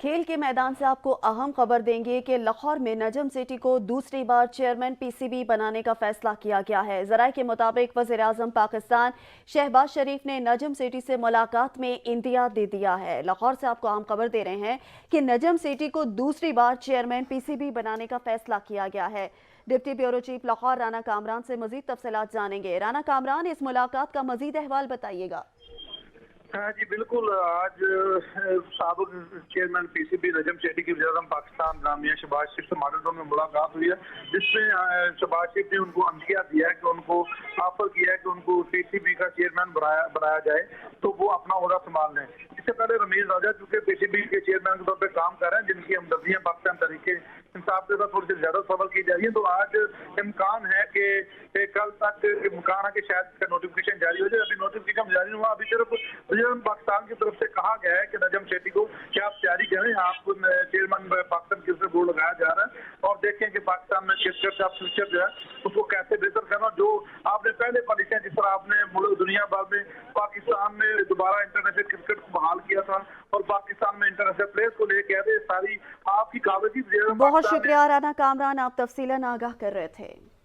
खेल के मैदान से आपको अहम खबर देंगे कि लाहौर में नजम सिटी को दूसरी बार चेयरमैन पीसीबी बनाने का फैसला किया गया है। ज़राए के मुताबिक वज़ीर-ए-आज़म पाकिस्तान शहबाज शरीफ ने नजम सिटी से मुलाकात में इंदिया दे दिया है। लाहौर से आपको अहम खबर दे रहे हैं कि नजम सिटी को दूसरी बार चेयरमैन पीसीबी बनाने का फैसला किया गया है। Deputy bureau chief Lahore Rana Kamran से मजीद तफसीलात जानेंगे। राना कामरान, इस मुलाकात का मजीद अहवाल बताइएगा। हाँ जी बिल्कुल। आज साबिक चेयरमैन पीसीबी नजम सेठी की वज़ीर-ए-आज़म पाकिस्तान नामिया शहबाज शरीफ से मॉडल टाउन में मुलाकात हुई है, जिसमें शहबाज शरीफ ने उनको अंदिया दिया है कि उनको ऑफर किया है कि उनको पीसीबी का चेयरमैन बनाया जाए तो वो अपना ओहदा संभाल लें। इससे पहले रमीज राजा चूंकि पीसीबी के चेयरमैन के तौर पर काम कर रहे हैं, जिनकी हमदर्दियां पाकिस्तान तरीके इंसाफ के साथ थोड़ी सी ज्यादा सवाल की जा रही है, तो आज इम्कान है कि कल तक इम्कान है कि शायद इसका नोटिफिकेशन जारी हो जाए। अभी नोटिफिकेशन जारी नहीं हुआ, अभी सिर्फ पाकिस्तान की तरफ से कहा गया है कि नजम सेठी को कि आप तैयारी करें, आपको चेयरमैन पाकिस्तान क्रिकेट बोर्ड लगाया जा रहा है और देखें कि पाकिस्तान में क्रिकेट का फ्यूचर जो है उसको कैसे बेहतर करना। जो आपने पहले पॉलिसियां जिस तरह आपने दुनिया भर में पाकिस्तान में दोबारा इंटरनेशनल क्रिकेट को बहाल किया था और पाकिस्तान में इंटरनेशनल प्लेयर्स को लेके आए, सारी आपकी काबिलियत। बहुत शुक्रिया राना कामरान, आप तफसीलन आगाह कर रहे थे।